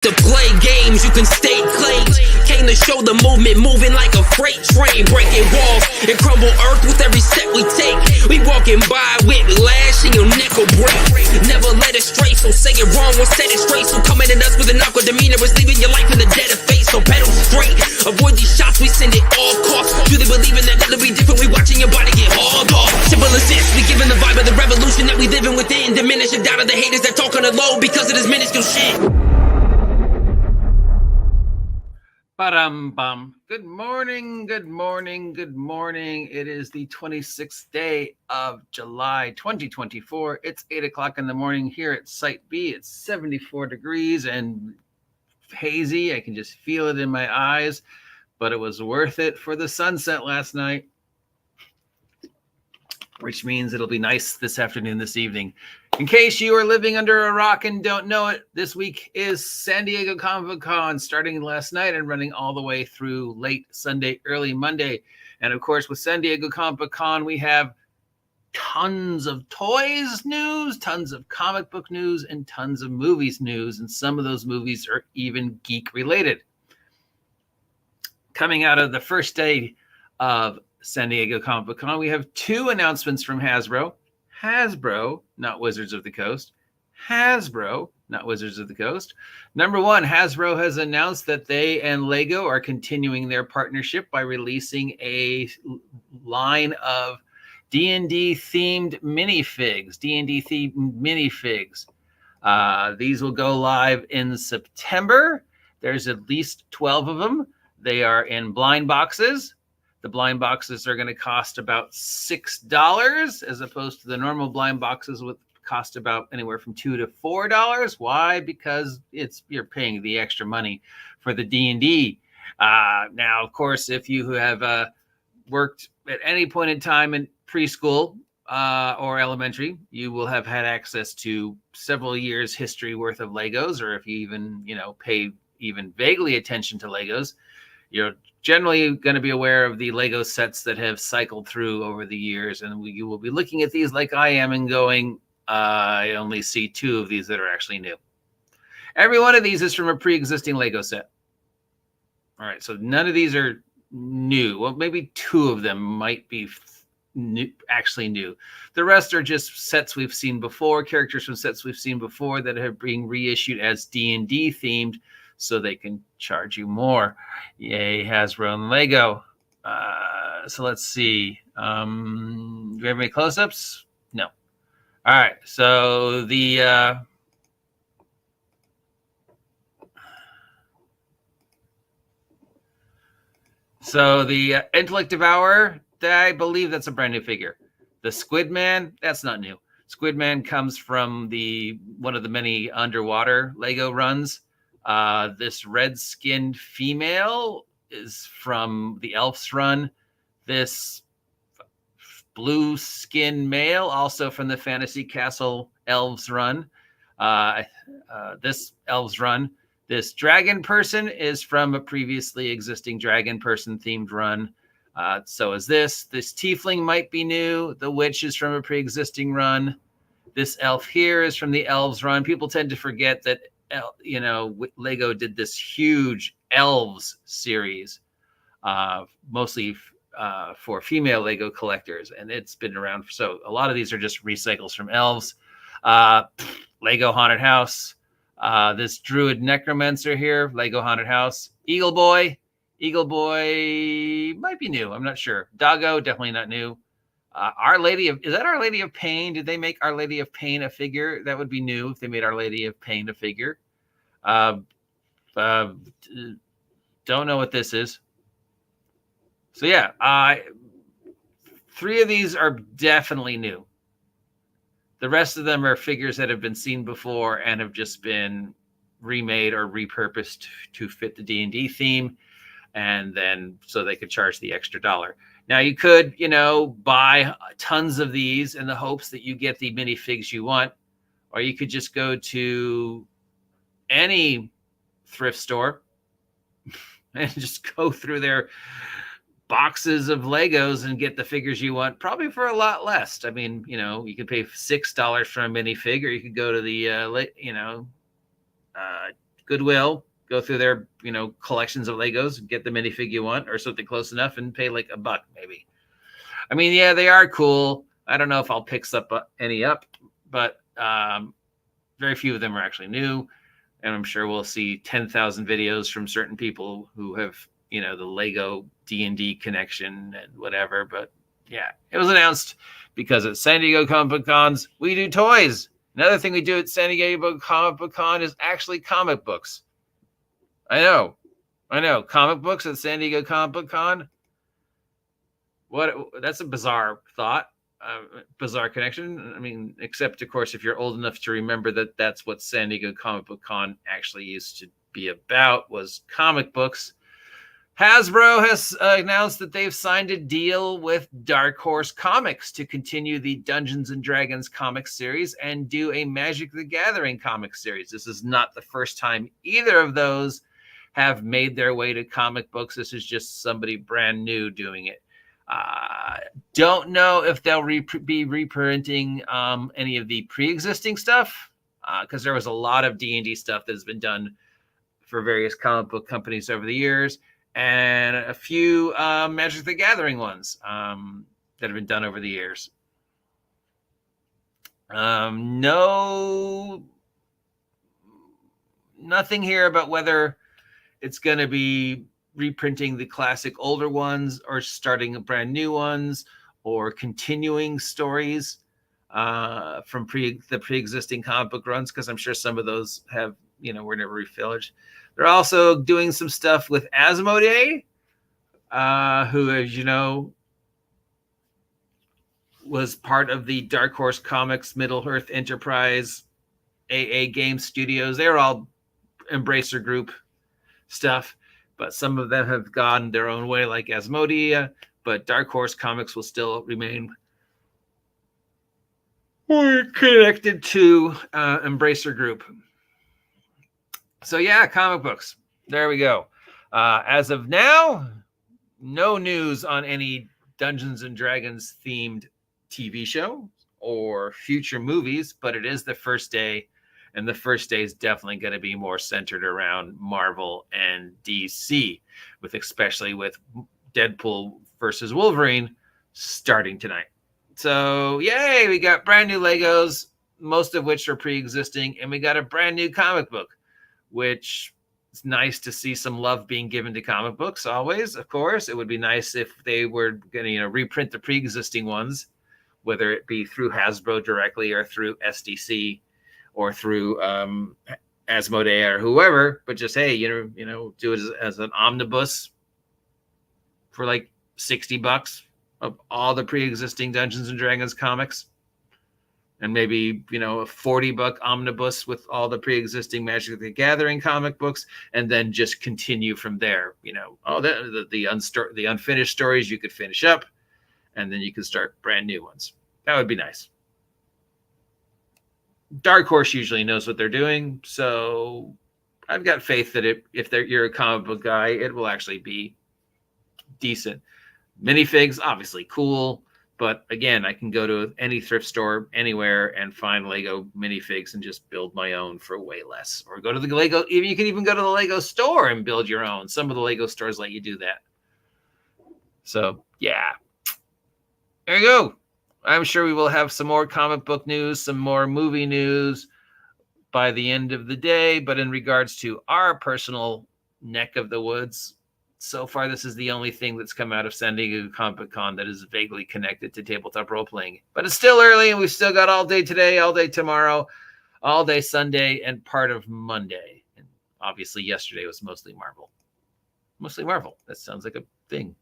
To play games, you can stake claims. Came to show the movement moving like a freight train, breaking walls and crumble earth with every step we take. We walking by with lash and your neck will break. Never let it stray, so say it wrong, we'll set it straight. So coming at us with an awkward demeanor is leaving your life in the dead of face. So pedal straight, avoid these shots, we send it all costs. Truly believing that it'll be different, we watching your body get hauled off. Simple as this, we giving the vibe of the revolution that we living within. Diminish the doubt of the haters that talk on the low because of this minuscule shit. Ba-dum-bum. Good morning, good morning, good morning. It is the 26th day of July 2024. It's 8 o'clock in the morning here at Site B. It's 74 degrees and hazy. I can just feel it in my eyes, but it was worth it for the sunset last night, which means it'll be nice this afternoon, this evening. In case you are living under a rock and don't know it, this week is San Diego Comic-Con, starting last night and running all the way through late Sunday, early Monday. And of course, with San Diego Comic-Con, we have tons of toys news, tons of comic book news, and tons of movies news. And some of those movies are even geek related. Coming out of the first day of San Diego Comic-Con, we have two announcements from Hasbro. Hasbro, not Wizards of the Coast. Hasbro, not Wizards of the Coast. Number one, Hasbro has announced that they and LEGO are continuing their partnership by releasing a line of D&D themed minifigs. D&D themed minifigs. These will go live in September. There's at least 12 of them. They are in blind boxes. The blind boxes are going to cost about $6 as opposed to the normal blind boxes would cost about anywhere from $2 to $4. Why? Because you're paying the extra money for the D&D. Now, of course, if you have worked at any point in time in preschool or elementary, you will have had access to several years history worth of Legos, or if you even, pay even vaguely attention to Legos, you're generally going to be aware of the Lego sets that have cycled through over the years. And you will be looking at these like I am and going, I only see two of these that are actually new. Every one of these is from a pre-existing Lego set. All right, so none of these are new. Well, maybe two of them might be actually new. The rest are just sets we've seen before, characters from sets we've seen before that are being reissued as D&D themed, so they can charge you more. Yay, Hasbro and Lego. So let's see. Do we have any close-ups? No. All right. So the Intellect Devourer, I believe that's a brand new figure. The Squid Man, that's not new. Squid Man comes from one of the many underwater Lego runs. This red-skinned female is from the Elves run. This blue-skinned male, also from the Fantasy Castle Elves run. This Elves run. This dragon person is from a previously existing dragon person themed run. So is this. This tiefling might be new. The witch is from a pre-existing run. This elf here is from the Elves run. People tend to forget that Lego did this huge elves series, mostly for female Lego collectors, and it's been around. So a lot of these are just recycles from elves. Lego Haunted House. This Druid Necromancer here, Lego Haunted House. Eagle Boy might be new. I'm not sure. Doggo, definitely not new. Is that Our Lady of Pain? Did they make Our Lady of Pain a figure? That would be new if they made Our Lady of Pain a figure. Don't know what this is. So yeah, 3 of these are definitely new. The rest of them are figures that have been seen before and have just been remade or repurposed to fit the D&D theme, and then so they could charge the extra $1. Now, you could, buy tons of these in the hopes that you get the minifigs you want, or you could just go to any thrift store and just go through their boxes of Legos and get the figures you want, probably for a lot less. I mean, you could pay $6 for a minifig, or you could go to the, Goodwill, go through their, collections of Legos, get the minifig you want or something close enough and pay like $1 maybe. I mean, yeah, they are cool. I don't know if I'll pick any up, but very few of them are actually new. And I'm sure we'll see 10,000 videos from certain people who have, the Lego D&D connection and whatever. But yeah, it was announced because at San Diego Comic Cons, we do toys. Another thing we do at San Diego Comic Con is actually comic books. I know. Comic books at San Diego Comic Con. That's a bizarre thought, bizarre connection. I mean, except, of course, if you're old enough to remember that that's what San Diego Comic Book Con actually used to be about, was comic books. Hasbro has announced that they've signed a deal with Dark Horse Comics to continue the Dungeons and Dragons comic series and do a Magic the Gathering comic series. This is not the first time either of those have made their way to comic books. This is just somebody brand new doing it. Don't know if they'll be reprinting any of the pre-existing stuff, because there was a lot of D&D stuff that has been done for various comic book companies over the years, and a few Magic the Gathering ones that have been done over the years. Nothing here about whether it's going to be reprinting the classic older ones or starting brand new ones or continuing stories from the pre-existing comic book runs, because I'm sure some of those have, were never refilled. They're also doing some stuff with Asmodee, who, as you know, was part of the Dark Horse Comics Middle-earth Enterprise AA Game Studios. They're all Embracer Group stuff, but some of them have gone their own way, like Asmodee, but Dark Horse Comics will still remain connected to Embracer Group. So yeah, comic books. There we go. As of now, no news on any Dungeons and Dragons themed TV show or future movies, but it is the first day, and the first day is definitely going to be more centered around Marvel and DC, especially with Deadpool versus Wolverine starting tonight. So yay, we got brand new Legos, most of which are pre-existing, and we got a brand new comic book, which it's nice to see some love being given to comic books always. Of course, it would be nice if they were going to, reprint the pre-existing ones, whether it be through Hasbro directly or through SDC or through Asmodee or whoever. But just, hey, do it as an omnibus for like $60 of all the pre-existing Dungeons and Dragons comics. And maybe, a $40 omnibus with all the pre-existing Magic the Gathering comic books, and then just continue from there. The unfinished stories you could finish up, and then you could start brand new ones. That would be nice. Dark Horse usually knows what they're doing, so I've got faith that if you're a comic book guy, it will actually be decent. Minifigs, obviously cool. But again, I can go to any thrift store anywhere and find Lego minifigs and just build my own for way less. Or go to the Lego, you can even go to the Lego store and build your own. Some of the Lego stores let you do that. So yeah, there you go. I'm sure we will have some more comic book news, some more movie news by the end of the day. But in regards to our personal neck of the woods, so far, this is the only thing that's come out of San Diego Comic Con that is vaguely connected to tabletop role-playing. But it's still early, and we've still got all day today, all day tomorrow, all day Sunday, and part of Monday. And obviously, yesterday was mostly Marvel. Mostly Marvel. That sounds like a thing.